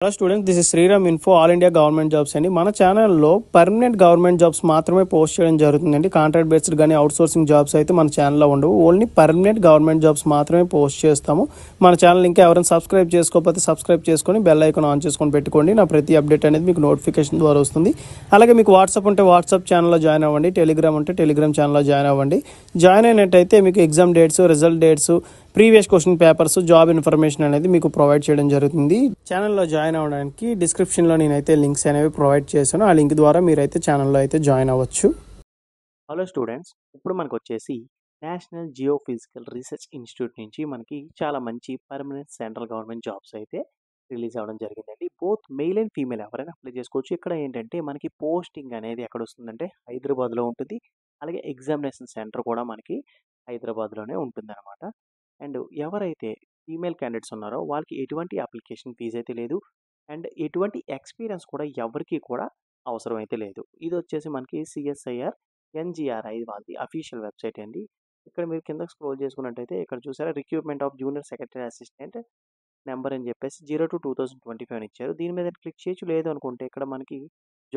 Hello students, this is Sriram info all India government jobs అండి. మన ఛానల్లో పర్మనెంట్ గవర్నమెంట్ జాబ్స్ మాత్రమే పోస్ట్ చేయడం జరుగుతుందండి. కాంట్రాక్ట్ బేస్డ్ కానీ అవుట్ సోర్సింగ్ జాబ్స్ అయితే మన ఛానల్లో ఉండవు. ఓన్లీ పర్మనెంట్ గవర్నమెంట్ జాబ్స్ మాత్రమే పోస్ట్ చేస్తాము. మన ఛానల్ ఇంకా ఎవరైనా సబ్స్క్రైబ్ చేసుకోకపోతే సబ్స్క్రైబ్ చేసుకొని బెల్ ఐకాన్ ఆన్ చేసుకొని పెట్టుకోండి. నా ప్రతి అప్డేట్ అనేది మీకు నోటిఫికేషన్ ద్వారా వస్తుంది. అలాగే మీకు వాట్సాప్ ఉంటే వాట్సాప్ ఛానల్లో జాయిన్ అవ్వండి. టెలిగ్రామ్ ఉంటే టెలిగ్రామ్ ఛానల్లో జాయిన్ అవ్వండి. జాయిన్ అయినట్టయితే మీకు exam dates, result dates, previous question papers, job information అనేది మీకు ప్రొవైడ్ చేయడం జరుగుతుంది. ఛానల్లో జాయిన్ అవ్వడానికి డిస్క్రిప్షన్లో నేనైతే లింక్స్ అనేవి ప్రొవైడ్ చేశాను. ఆ లింక్ ద్వారా మీరైతే ఛానల్లో అయితే జాయిన్ అవ్వచ్చు. హలో స్టూడెంట్స్, ఇప్పుడు మనకు వచ్చేసి నేషనల్ జియోఫిజికల్ రీసెర్చ్ ఇన్స్టిట్యూట్ నుంచి మనకి చాలా మంచి పర్మనెంట్ సెంట్రల్ గవర్నమెంట్ జాబ్స్ అయితే రిలీజ్ అవ్వడం జరిగిందండి. బోత్ మెయిల్ అండ్ ఫీమేల్ ఎవరైనా అప్లై చేసుకోవచ్చు. ఇక్కడ ఏంటంటే మనకి పోస్టింగ్ అనేది ఎక్కడ వస్తుందంటే హైదరాబాద్లో ఉంటుంది. అలాగే ఎగ్జామినేషన్ సెంటర్ కూడా మనకి హైదరాబాద్లోనే ఉంటుంది అనమాట. అండ్ ఎవరైతే ఫీమేల్ క్యాండిడేట్స్ ఉన్నారో వాళ్ళకి ఎటువంటి అప్లికేషన్ ఫీజు అయితే లేదు. అండ్ ఎటువంటి ఎక్స్పీరియన్స్ కూడా ఎవరికి కూడా అవసరం అయితే లేదు. ఇది వచ్చేసి మనకి సిఎస్ఐఆర్ ఎన్జిఆర్ఐ వాళ్ళది అఫీషియల్ వెబ్సైట్ అండి. ఇక్కడ మీరు కింద స్క్రోల్ చేసుకున్నట్టయితే ఇక్కడ చూసారా, recruitment of junior secretary assistant number అని చెప్పేసి 02/2025 అని ఇచ్చారు. దీని మీద క్లిక్ చేయొచ్చు. లేదు అనుకుంటే ఇక్కడ మనకి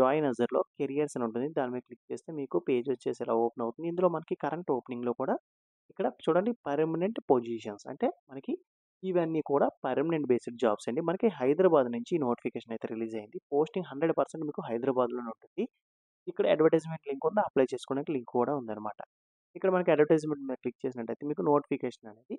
జాయిన్ అజర్లో కెరియర్స్ అని ఉంటుంది. దాని మీద క్లిక్ చేస్తే మీకు పేజ్ వచ్చేసి ఇలా ఓపెన్ అవుతుంది. ఇందులో మనకి కరెంట్ ఓపెనింగ్లో కూడా ఇక్కడ చూడండి పర్మనెంట్ పొజిషన్స్ అంటే మనకి ఇవన్నీ కూడా పర్మనెంట్ బేస్డ్ జాబ్స్ అండి. మనకి హైదరాబాద్ నుంచి నోటిఫికేషన్ అయితే రిలీజ్ అయింది. పోస్టింగ్ 100% మీకు హైదరాబాద్లోనే ఉంటుంది. ఇక్కడ అడ్వర్టైజ్మెంట్ లింక్ ఉంది. అప్లై చేసుకోవడానికి లింక్ కూడా ఉందన్నమాట. ఇక్కడ మనకి అడ్వర్టైజ్మెంట్ మీద క్లిక్ చేసినట్టయితే మీకు నోటిఫికేషన్ అనేది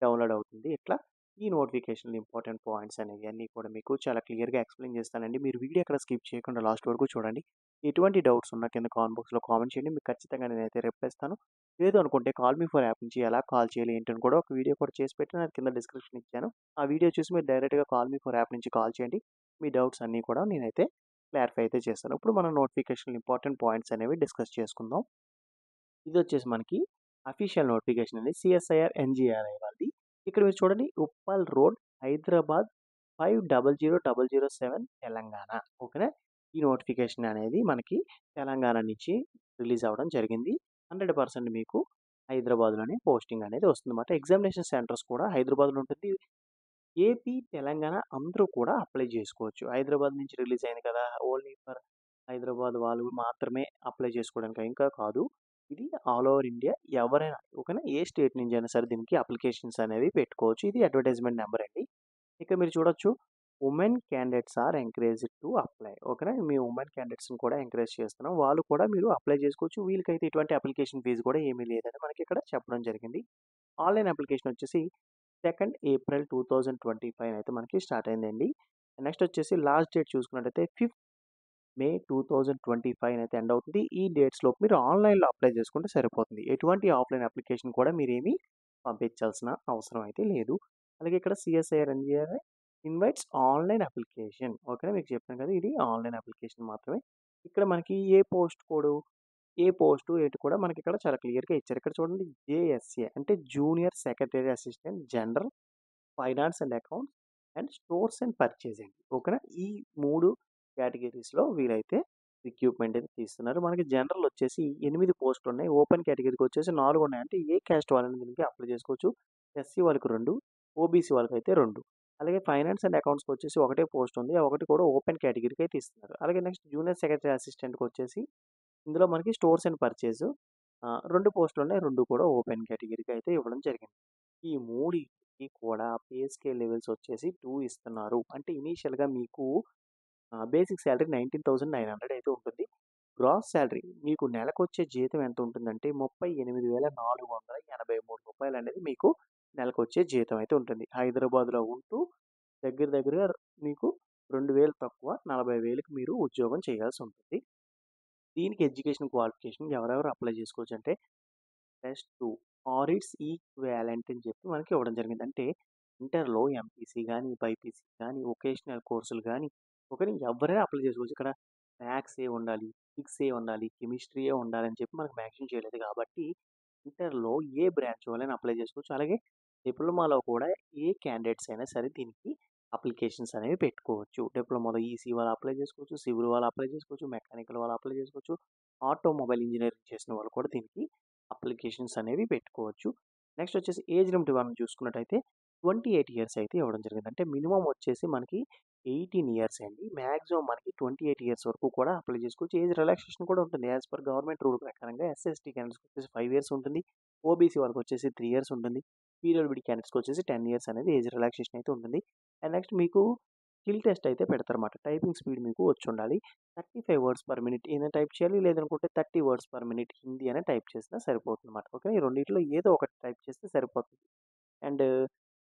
డౌన్లోడ్ అవుతుంది. ఇట్లా ఈ నోటిఫికేషన్లో ఇంపార్టెంట్ పాయింట్స్ అనేవి అన్నీ కూడా మీకు చాలా క్లియర్గా ఎక్స్ప్లెయిన్ చేస్తానండి. మీరు వీడియో ఎక్కడ స్కిప్ చేయకుండా లాస్ట్ వరకు చూడండి. ఎటువంటి డౌట్స్ ఉన్నా కింద కామెంట్ బాక్స్లో కామెంట్ చేయండి. మీకు ఖచ్చితంగా నేనైతే రిప్లై ఇస్తాను. లేదు అనుకుంటే కాల్ మీ ఫర్ యాప్ నుంచి ఎలా కాల్ చేయాలి ఏంటని కూడా ఒక వీడియో కూడా చేసి పెట్టి నాకు కింద డిస్క్రిప్షన్ ఇచ్చాను. ఆ వీడియో చూసి మీరు డైరెక్ట్గా కాల్ మీ ఫర్ యాప్ నుంచి కాల్ చేయండి. మీ డౌట్స్ అన్నీ కూడా నేనైతే క్లారిఫై అయితే చేస్తాను. ఇప్పుడు మనం నోటిఫికేషన్ ఇంపార్టెంట్ పాయింట్స్ అనేవి డిస్కస్ చేసుకుందాం. ఇది వచ్చేసి మనకి అఫీషియల్ నోటిఫికేషన్ అండి. సిఎస్ఐఆర్ ఎన్జిఆర్ఐ వాళ్ళది. ఇక్కడ మీరు చూడండి, ఉప్పల్ రోడ్, హైదరాబాద్ 500007 తెలంగాణ. ఓకేనా. ఈ నోటిఫికేషన్ అనేది మనకి తెలంగాణ నుంచి రిలీజ్ అవ్వడం జరిగింది. 100% మీకు హైదరాబాద్లోనే పోస్టింగ్ అనేది వస్తుందన్నమాట. ఎగ్జామినేషన్ సెంటర్స్ కూడా హైదరాబాద్లో ఉంటుంది. ఏపీ, తెలంగాణ అందరూ కూడా అప్లై చేసుకోవచ్చు. హైదరాబాద్ నుంచి రిలీజ్ అయింది కదా, ఓన్లీ ఫర్ హైదరాబాద్ వాళ్ళు మాత్రమే అప్లై చేసుకోవడానికి ఇంకా కాదు. ఇది ఆల్ ఓవర్ ఇండియా ఎవరైనా ఓకేనా, ఏ స్టేట్ నుంచి అయినా సరే దీనికి అప్లికేషన్స్ అనేవి పెట్టుకోవచ్చు. ఇది అడ్వర్టైజ్మెంట్ నెంబర్ అండి. ఇక్కడ మీరు చూడొచ్చు, women candidates are encouraged to apply. ఓకేనా, మీ ఉమెన్ క్యాండిడేట్స్ని కూడా ఎంకరేజ్ చేస్తున్నాం. వాళ్ళు కూడా మీరు అప్లై చేసుకోవచ్చు. వీళ్ళకైతే ఎటువంటి అప్లికేషన్ ఫీజు కూడా ఏమీ లేదని మనకి ఇక్కడ చెప్పడం జరిగింది. ఆన్లైన్ అప్లికేషన్ వచ్చేసి 2 ఏప్రిల్ 2025 అయితే మనకి స్టార్ట్ అయిందండి. నెక్స్ట్ వచ్చేసి లాస్ట్ డేట్ చూసుకున్నట్టయితే 5 మే 2025 అయితే ఎండ్ అవుతుంది. ఈ డేట్స్లోపు మీరు ఆన్లైన్లో అప్లై చేసుకుంటే సరిపోతుంది. ఎటువంటి ఆఫ్లైన్ అప్లికేషన్ కూడా మీరేమీ పంపించాల్సిన అవసరం అయితే లేదు. అలాగే ఇక్కడ CSIR NGRI invites online application. ఓకేనా, మీకు చెప్పాను కదా, ఇది ఆన్లైన్ అప్లికేషన్ మాత్రమే. ఇక్కడ మనకి ఏ పోస్టు ఏంటి కూడా మనకి ఇక్కడ చాలా క్లియర్గా ఇచ్చారు. ఇక్కడ చూడండి, జేఎస్ఏ అంటే junior secretary assistant general finance and accounts and stores and purchasing. ఓకేనా, ఈ 3 కేటగిరీస్లో వీరైతే రిక్రూట్మెంట్ అయితే తీస్తున్నారు. మనకి జనరల్ వచ్చేసి 8 పోస్టులు ఉన్నాయి. ఓపెన్ కేటగిరీకి వచ్చేసి 4 ఉన్నాయి. అంటే ఏ క్యాస్ట్ వాళ్ళని దీనికి అప్లై చేసుకోవచ్చు. ఎస్సీ వాళ్ళకి 2, ఓబీసీ వాళ్ళకి అయితే 2. అలాగే ఫైనాన్స్ అండ్ అకౌంట్స్కి వచ్చేసి ఒకటే పోస్ట్ ఉంది. ఆ ఒకటి కూడా ఓపెన్ కేటగిరీకి అయితే ఇస్తున్నారు. అలాగే నెక్స్ట్ జూనియర్ సెక్రటరీ అసిస్టెంట్కి వచ్చేసి ఇందులో మనకి స్టోర్స్ అండ్ పర్చేస్ 2 పోస్టులు ఉన్నాయి. 2 కూడా ఓపెన్ కేటగిరీకి అయితే ఇవ్వడం జరిగింది. ఈ 3కి కూడా పే స్కేల్ లెవెల్స్ వచ్చేసి 2 ఇస్తున్నారు. అంటే ఇనీషియల్గా మీకు బేసిక్ శాలరీ 19,900 అయితే ఉంటుంది. గ్రాస్ శాలరీ మీకు నెలకొచ్చే జీతం ఎంత ఉంటుందంటే 38,483 అనేది మీకు నెలకొచ్చే జీతం అయితే ఉంటుంది. హైదరాబాద్లో ఉంటూ దగ్గరగా మీకు 2,000 తక్కువ 40,000కి మీరు ఉద్యోగం చేయాల్సి ఉంటుంది. దీనికి ఎడ్యుకేషన్ క్వాలిఫికేషన్ ఎవరెవరు అప్లై చేసుకోవచ్చు అంటే +2 ఆర్ ఇట్స్ ఈక్వాలెంట్ అని చెప్పి మనకి ఇవ్వడం జరిగింది. అంటే ఇంటర్లో ఎంపీసీ కానీ, బైపీసీ కానీ, వొకేషనల్ కోర్సులు కానీ ఎవరైనా అప్లై చేసుకోవచ్చు. ఇక్కడ మ్యాథ్సే ఉండాలి, ఫిజిక్సే ఉండాలి, కెమిస్ట్రీయే ఉండాలని చెప్పి మనకు మెన్షన్ చేయలేదు. కాబట్టి ఇంటర్లో ఏ బ్రాంచ్ వాళ్ళైనా అప్లై చేసుకోవచ్చు. అలాగే డిప్లొమాలో కూడా ఏ క్యాండిడేట్స్ అయినా సరే దీనికి అప్లికేషన్స్ అనేవి పెట్టుకోవచ్చు. డిప్లొమాలో ఈసీ వాళ్ళు అప్లై చేసుకోవచ్చు, సివిల్ వాళ్ళు అప్లై చేసుకోవచ్చు, మెకానికల్ వాళ్ళు అప్లై చేసుకోవచ్చు, ఆటోమొబైల్ ఇంజనీరింగ్ చేసిన వాళ్ళు కూడా దీనికి అప్లికేషన్స్ అనేవి పెట్టుకోవచ్చు. నెక్స్ట్ వచ్చేసి ఏజ్ లిమిట్ మనం చూసుకున్నట్టయితే 28 ఇయర్స్ అయితే ఇవ్వడం జరిగింది. అంటే మినిమం వచ్చేసి మనకి 18 ఇయర్స్ అండి. మాక్సిమం మనకి 28 ఇయర్స్ వరకు కూడా అప్లై చేసుకోవచ్చు. ఏజ్ రిలాక్సేషన్ కూడా ఉంటుంది. యాజ్ పర్ గవర్నమెంట్ రూల్ ప్రకారంగా ఎస్సీ/ఎస్టీ క్యాండిడేట్స్‌కి వచ్చేసి 5 ఇయర్స్ ఉంటుంది. ఓబీసీ వాళ్ళకి వచ్చేసి 3 ఇయర్స్ ఉంటుంది. పీడబ్ల్యూడీ క్యాండిడేట్స్‌కి వచ్చేసి 10 ఇయర్స్ అనేది ఏజ్ రిలాక్సేషన్ అయితే ఉంటుంది. అండ్ నెక్స్ట్ మీకు స్కిల్ టెస్ట్ అయితే పెడతారన్నమాట. టైపింగ్ స్పీడ్ మీకు వచ్చుండాలి. 35 వర్డ్స్ పర్ మినిట్ ఏదైనా టైప్ చేయాలి. లేదనుకుంటే 30 వర్డ్స్ పర్ మినిట్ హిందీ అనే టైప్ చేసినా సరిపోతుందన్నమాట. ఓకే. ఈ రెండిట్లో ఏదో ఒకటి టైప్ చేస్తే సరిపోతుంది. అండ్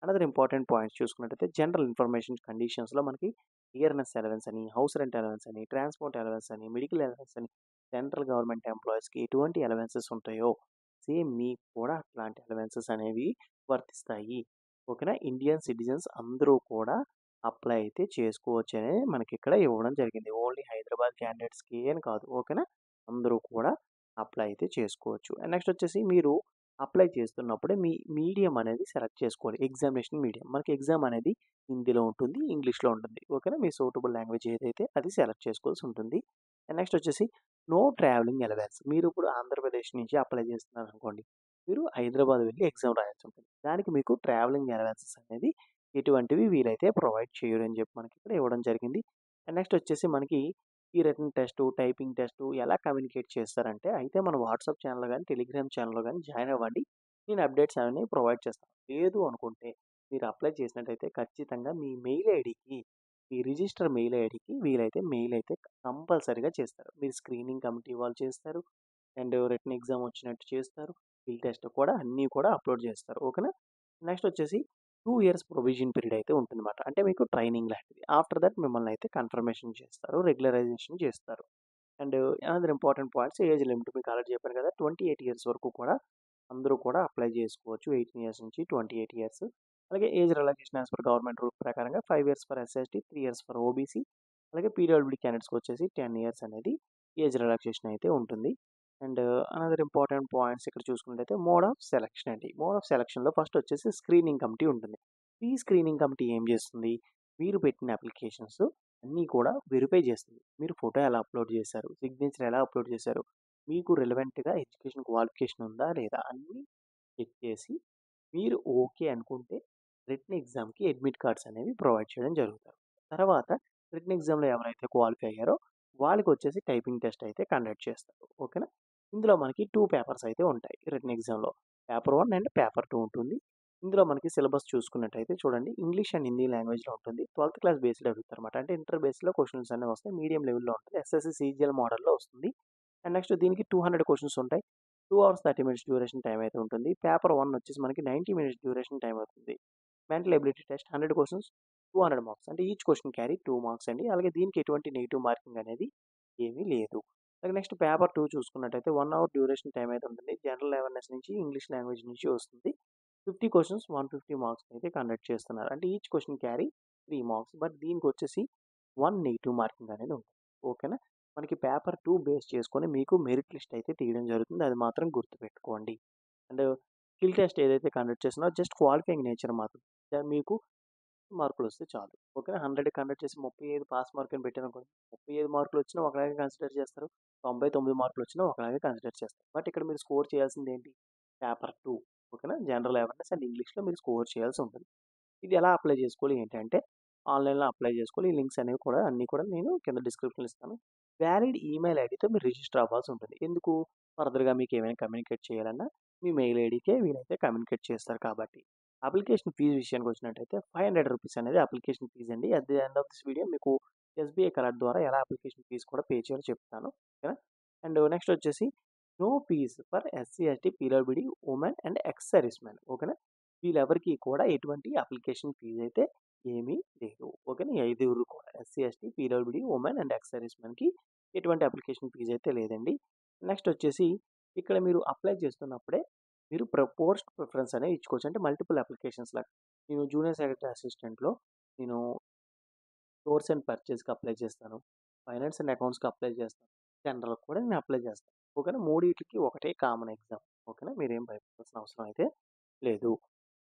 అనదర్ ఇంపార్టెంట్ పాయింట్స్ చూసుకున్నట్టయితే జనరల్ ఇన్ఫర్మేషన్ కండిషన్స్‌లో మనకి ఇయర్‌నెస్ అలవెన్స్ అని, హౌస్ రెంట్ అలవెన్స్ అని, ట్రాన్స్‌పోర్ట్ అలవెన్స్ అని, మెడికల్ అలవెన్స్ అని సెంట్రల్ గవర్నమెంట్ ఎంప్లాయీస్‌కి ఎటువంటి అలవెన్సెస్ ఉంటాయో సేమ్ మీకు కూడా అట్లాంటి అలవెన్సెస్ అనేవి వర్తిస్తాయి. ఓకేనా. ఇండియన్ సిటిజన్స్ అందరూ కూడా అప్లై అయితే చేసుకోవచ్చని మనకిక్కడ ఇవ్వడం జరిగింది. ఓన్లీ హైదరాబాద్ క్యాండిడేట్స్‌కి అని కాదు. ఓకేనా. అందరూ కూడా అప్లై అయితే చేసుకోవచ్చు. అండ్ నెక్స్ట్ వచ్చేసి మీరు అప్లై చేస్తున్నప్పుడే మీ మీడియం అనేది సెలెక్ట్ చేసుకోవాలి. Examination medium. మనకి ఎగ్జామ్ అనేది హిందీలో ఉంటుంది, ఇంగ్లీష్‌లో ఉంటుంది. ఓకేనా. మీ సూటబుల్ లాంగ్వేజ్ ఏదైతే అది సెలెక్ట్ చేసుకోవాల్సి ఉంటుంది. అండ్ నెక్స్ట్ వచ్చేసి నో ట్రావెలింగ్ అలవెన్స్. మీరు ఇప్పుడు ఆంధ్రప్రదేశ్ నుంచి అప్లై చేస్తున్నారనుకోండి. మీరు హైదరాబాద్ వెళ్లి ఎగ్జామ్ రాయాల్సి ఉంటుంది. దానికి మీకు ట్రావెలింగ్ అలవెన్సెస్ అనేది ఎటువంటివి వీలైతే ప్రొవైడ్ చేయరు అని చెప్పి మనకి ఇక్కడ ఇవ్వడం జరిగింది. అండ్ నెక్స్ట్ వచ్చేసి మనకి ఈ రిటన్ టెస్టు, టైపింగ్ టెస్టు ఎలా కమ్యూనికేట్ చేస్తారంటే, అయితే మన వాట్సాప్ ఛానల్‌లో గాని, టెలిగ్రామ్ ఛానల్‌లో గాని జాయిన్ అవ్వండి. నేను అప్డేట్స్ అవన్నీ ప్రొవైడ్ చేస్తాను. లేదు అనుకుంటే మీరు అప్లై చేసినట్టయితే ఖచ్చితంగా మీ మెయిల్ ఐడీకి, మీ రిజిస్టర్ మెయిల్ ఐడీకి వీలైతే మెయిల్ అయితే కంపల్సరీగా చేస్తారు. మీరు స్క్రీనింగ్ కమిటీ వాళ్ళు చేస్తారు. అండ్ రిటన్ ఎగ్జామ్ వచ్చినట్టు చేస్తారు. స్కిల్ టెస్ట్ కూడా అన్నీ కూడా అప్లోడ్ చేస్తారు. ఓకేనా. నెక్స్ట్ వచ్చేసి 2 ఇయర్స్ ప్రొవిజన్ పీరియడ్ అయితే ఉంటుందన్నమాట. అంటే మీకు ట్రైనింగ్ లాంటిది. ఆఫ్టర్ దట్ మిమ్మల్ని అయితే కన్ఫర్మేషన్ చేస్తారు. రెగ్యులరైజేషన్ చేస్తారు. And another important points age limit మీకు ఆల్రెడీ చెప్పాను కదా! 28 ఇయర్స్ వరకు కూడా అందరూ కూడా అప్లై చేసుకోవచ్చు. 18 ఇయర్స్ నుంచి 28 ఇయర్స్. అలాగే age relaxation as per government rule ప్రకారంగా 5 years for SC ST, 3 years for OBC. అలాగే పీడబ్ల్యూడీ క్యాండిడేట్స్‌కి వచ్చేసి 10 ఇయర్స్ అనేది ఏజ్ రిలాక్సేషన్ అయితే ఉంటుంది. అండ్ అనదర్ ఇంపార్టెంట్ పాయింట్స్ ఇక్కడ చూసుకున్నట్టయితే మోడ్ ఆఫ్ సెలక్షన్ అండి. మోడ్ ఆఫ్ సెలక్షన్‌లో ఫస్ట్ వచ్చేసి స్క్రీనింగ్ కమిటీ ఉంటుంది. ఈ స్క్రీనింగ్ కమిటీ ఏం చేస్తుంది? మీరు పెట్టిన అప్లికేషన్స్ అన్నీ కూడా వెరిఫై చేస్తుంది. మీరు ఫోటో ఎలా అప్లోడ్ చేశారు? సిగ్నేచర్ ఎలా అప్లోడ్ చేశారు? మీకు రిలవెంట్‌గా ఎడ్యుకేషన్ క్వాలిఫికేషన్ ఉందా? లేదా? అన్నీ చెక్ చేసి మీరు ఓకే అనుకుంటే రిటన్ ఎగ్జామ్‌కి అడ్మిట్ కార్డ్స్ అనేవి ప్రొవైడ్ చేయడం జరుగుతారు. తర్వాత రిటన్ ఎగ్జామ్‌లో ఎవరైతే క్వాలిఫై అయ్యారో వాళ్ళకొచ్చేసి టైపింగ్ టెస్ట్ అయితే కండక్ట్ చేస్తారు. ఓకేనా. ఇందులో మనకి 2 పేపర్స్ అయితే ఉంటాయి రిటన్ ఎగ్జామ్‌లో. పేపర్ 1 అండ్ పేపర్ 2 ఉంటుంది. ఇందులో మనకి సిలబస్ చూసుకున్నట్టయితే చూడండి ఇంగ్లీష్ అండ్ హిందీ లాంగ్వేజ్‌లో ఉంటుంది. 12థ్ క్లాస్ బేస్డ్ అడుగుతారన్నమాట. అంటే ఇంటర్ బేస్‌లో క్వెషన్స్ అనేవి వస్తాయి. మీడియం లెవెల్‌లో ఉంటుంది. ఎస్ఎస్‌సి సీజీఎల్ మోడల్‌లో వస్తుంది. అండ్ నెక్స్ట్ దీనికి 200 క్వెషన్స్ ఉంటాయి. 2 అవర్స్ 30 మినిట్స్ డ్యూరేషన్ టైమ్ అయితే ఉంటుంది. పేపర్ 1 వచ్చేసి మనకి 90 మినిట్స్ డ్యూరేషన్ టైమ్ అవుతుంది. Mental ability test 100 questions 200 marks. అంటే ఈచ్ క్వెషన్ క్యారీ 2 మార్క్స్ అండి. అలాగే దీనికి ఎటువంటి నెగెటివ్ మార్కింగ్ అనేది ఏమీ లేదు. అలాగే నెక్స్ట్ పేపర్ 2 చూసుకున్నట్టయితే 1 అవర్ డ్యూరేషన్ టైమ్ అయితే ఉంటుంది. జనరల్ అవేర్‌నెస్ నుంచి ఇంగ్లీష్ లాంగ్వేజ్ నుంచి వస్తుంది. 50 క్వెషన్స్ 150 మార్క్స్ అయితే కండక్ట్ చేస్తున్నారు. అంటే each question carry 3 marks. But దీనికొచ్చేసి 1 నెగెటివ్ మార్కింగ్ అనేది ఉంటుంది. ఓకేనా. మనకి పేపర్ 2 బేస్ చేసుకొని మీకు మెరిట్ లిస్ట్ అయితే తీయడం జరుగుతుంది. అది మాత్రం గుర్తుపెట్టుకోండి. అండ్ స్కిల్ టెస్ట్ ఏదైతే కండక్ట్ చేస్తున్నారో జస్ట్ క్వాలిఫైయింగ్ నేచర్ మాత్రం. మీకు మార్కులొస్తే చాలు. ఓకేనా. 100 కండక్ట్ చేసి 35 పాస్ మార్క్ అని పెట్టారనుకోండి. 35 మార్కులొచ్చినా ఒకలాగే కన్సిడర్ చేస్తారు. 99 మార్కులొచ్చినా ఒకలాగే కన్సిడర్ చేస్తారు. బట్ ఇక్కడ మీరు స్కోర్ చేయాల్సిందేంటి? పేపర్ 2 ఓకేనా. జనరల్ అవేర్‌నెస్ అండ్ ఇంగ్లీష్‌లో మీరు స్కోర్ చేయాల్సి ఉంటుంది. ఇది ఎలా అప్లై చేసుకోవాలి ఏంటంటే, ఆన్‌లైన్‌లో అప్లై చేసుకోవాలి. ఈ లింక్స్ అనేవి కూడా అన్నీ కూడా నేను కింద డిస్క్రిప్షన్‌లో ఇస్తాను. వ్యాలిడ్ ఈమెయిల్ ఐడీతో మీరు రిజిస్టర్ అవ్వాల్సి ఉంటుంది. ఎందుకు? ఫర్దర్‌గా మీకు ఏమైనా కమ్యూనికేట్ చేయాలన్నా మీ మెయిల్ ఐడీకే వీలైతే కమ్యూనికేట్ చేస్తారు కాబట్టి. అప్లికేషన్ ఫీజ్ విషయానికి వచ్చినట్టయితే రూ. 500 అనేది అప్లికేషన్ ఫీజ్ అండి. At the end of this video మీకు ఎస్‌బీఐ కలర్ ద్వారా ఎలా అప్లికేషన్ ఫీజ్ కూడా పే చేయాలో చెప్తాను. ఓకేనా. అండ్ నెక్స్ట్ వచ్చేసి no fee for SC, ST, PWD, women and ex servicemen. ఓకేనా. వీళ్ళెవరికీ కూడా ఎటువంటి అప్లికేషన్ ఫీజ్ అయితే ఏమీ లేదు. ఓకేనా. ఈ ఐదుగురు కూడా SC, ST, PWD, women and ex service మెన్‌కి ఎటువంటి అప్లికేషన్ ఫీజ్ అయితే లేదండి. నెక్స్ట్ వచ్చేసి ఇక్కడ మీరు అప్లై చేస్తున్నప్పుడే మీరు పోస్ట్ ప్రిఫరెన్స్ అనేవి ఇచ్చుకోవచ్చు. అంటే మల్టిపుల్ అప్లికేషన్స్ లాగా. నేను జూనియర్ సెక్రటరీ అసిస్టెంట్‌లో నేను స్టోర్స్ అండ్ పర్చేస్‌కి అప్లై చేస్తాను. ఫైనాన్స్ అండ్ అకౌంట్స్‌కి అప్లై చేస్తాను. జనరల్‌కి కూడా నేను అప్లై చేస్తాను. ఓకేనా. మూడిట్లికి ఒకటే కామన్ ఎగ్జామ్. ఓకేనా. మీరేం భయపడాల్సిన అవసరం అయితే లేదు.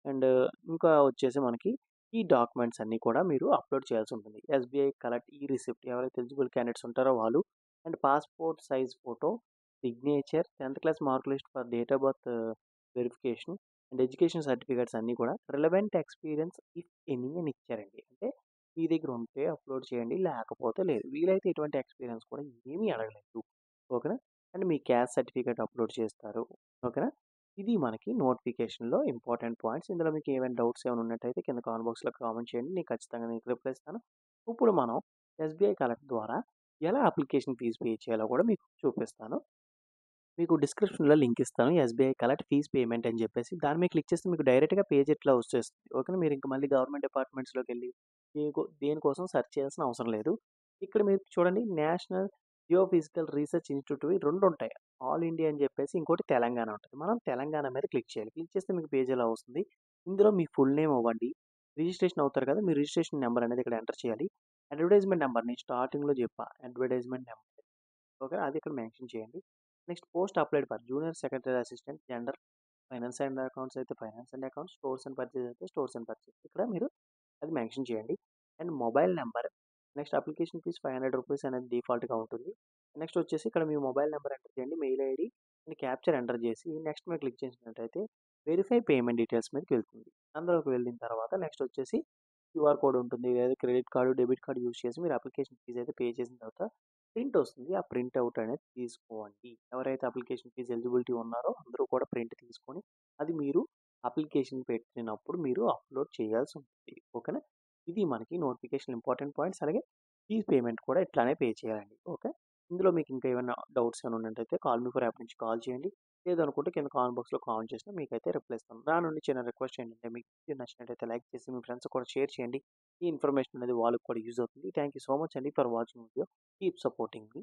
అండ్ ఇంకా వచ్చేసి మనకి ఈ డాక్యుమెంట్స్ అన్నీ కూడా మీరు అప్లోడ్ చేయాల్సి ఉంటుంది. ఎస్‌బీఐ కలెక్ట్ ఈ రిసిప్ట్ ఎవరైతే ఎలిజిబుల్ క్యాండిడేట్స్ ఉంటారో వాళ్ళు and passport size photo, signature, 10థ్ class mark list for date of birth verification and education certificates అన్నీ కూడా రిలవెంట్ ఎక్స్‌పీరియన్స్ ఇఫ్ ఎనీ అని ఇచ్చారండి. అంటే మీ దగ్గర ఉంటే అప్లోడ్ చేయండి. లేకపోతే లేదు. వీలైతే ఎటువంటి ఎక్స్‌పీరియన్స్ కూడా ఏమీ అడగలేదు. ఓకేనా? And me caste certificate upload చేస్తారు. ఓకేనా? ఇది మనకి నోటిఫికేషన్‌లో ఇంపార్టెంట్ పాయింట్స్. ఇందులో మీకు ఏమైనా డౌట్స్ ఏమైనా ఉన్నట్టయితే కింద కామెంట్ బాక్స్‌లో కామెంట్ చేయండి. నేను ఖచ్చితంగా మీకు రిప్లై ఇస్తాను. ఇప్పుడు మనం ఎస్‌బీఐ కలెక్ట్ ద్వారా ఎలా అప్లికేషన్ ఫీజ్ పే చేయాలో కూడా మీకు చూపిస్తాను. మీకు డిస్క్రిప్షన్‌లో లింక్ ఇస్తాను. ఎస్‌బీఐ కలెక్ట్ ఫీజ్ పేమెంట్ అని చెప్పేసి. దాని మీద క్లిక్ చేస్తే మీకు డైరెక్ట్‌గా పేజ్ ఇట్లా వచ్చేస్తుంది. ఓకేనా? మీరు ఇంక మళ్ళీ గవర్నమెంట్ డిపార్ట్మెంట్స్‌లోకెళ్ళి దేనికోసం సెర్చ్ చేయాల్సిన అవసరం లేదు. ఇక్కడ మీరు చూడండి నేషనల్ జియోఫిజికల్ రీసెర్చ్ ఇన్‌స్టిట్యూట్ ఇవి 2 ఉంటాయి. ఆల్ ఇండియా అని చెప్పేసి ఇంకోటి తెలంగాణ ఉంటది. మనం తెలంగాణ మీద క్లిక్ చేయాలి. క్లిక్ చేస్తే మీకు పేజ్ ఇలా వస్తుంది. ఇందులో మీ ఫుల్ నేమ్ ఇవ్వండి. రిజిస్ట్రేషన్ అవుతారు కదా! మీ రిజిస్ట్రేషన్ నంబర్ అనేది ఇక్కడ ఎంటర్ చేయాలి. అడ్వర్టైజ్‌మెంట్ నంబర్ నేను స్టార్టింగ్‌లో చెప్పా. Advertisement number. ఓకేనా? అది ఇక్కడ మెన్షన్ చేయండి. Next post applied for junior secretary assistant gender finance and accounts అయితే finance and accounts, stores and purchase అయితే స్టోర్స్ అండ్ పర్చేస్. ఇక్కడ మీరు అది మెన్షన్ చేయండి. And mobile number next application fee రూ. 500 అనేది డిఫాల్ట్‌గా ఉంటుంది. నెక్స్ట్ వచ్చేసి ఇక్కడ మీ మొబైల్ నెంబర్ ఎంటర్ చేయండి. Mail ID and captcha enter చేసి నెక్స్ట్ మీద క్లిక్ చేసినట్టయితే వెరిఫై పేమెంట్ డీటెయిల్స్ మీదకి వెళ్తుంది. అందులోకి వెళ్ళిన తర్వాత నెక్స్ట్ వచ్చేసి క్యూఆర్ కోడ్ ఉంటుంది. లేదా credit card, debit card use చేసి మీరు అప్లికేషన్ ఫీజ్ అయితే పే చేసిన తర్వాత ప్రింట్ వస్తుంది. ఆ ప్రింట్ అవుట్ అనేది తీసుకోండి. ఎవరైతే అప్లికేషన్ ఫీజ్ ఎలిజిబిలిటీ ఉన్నారో అందరూ కూడా ప్రింట్ తీసుకొని అది మీరు అప్లికేషన్ పెట్టినప్పుడు మీరు అప్లోడ్ చేయాల్సి ఉంటుంది. ఓకేనా? ఇది మనకి నోటిఫికేషన్ ఇంపార్టెంట్ పాయింట్స్. అలాగే ఫీజ్ పేమెంట్ కూడా ఇట్లానే పే చేయాలండి. ఓకే. ఇందులో మీకు ఇంకా ఏమైనా డౌట్స్ ఏమైనా ఉన్నట్టయితే కాల్ మీ ఫర్ యాప్ నుంచి కాల్ చేయండి. లేదనుకుంటే కింద కామెంట్ బాక్స్‌లో కామెంట్ చేసినా మీకైతే రిప్లై ఇస్తాను. నా నుండి చిన్న రిక్వెస్ట్ ఏంటంటే మీకు వీడియో నచ్చినట్టయితే లైక్ చేసి మీ ఫ్రెండ్స్ కూడా షేర్ చేయండి. ఈ ఇన్ఫర్మేషన్ అనేది వాళ్ళకి కూడా యూజ్ అవుతుంది. థాంక్ యూ సో మచ్ అండి for watching video. Keep supporting me.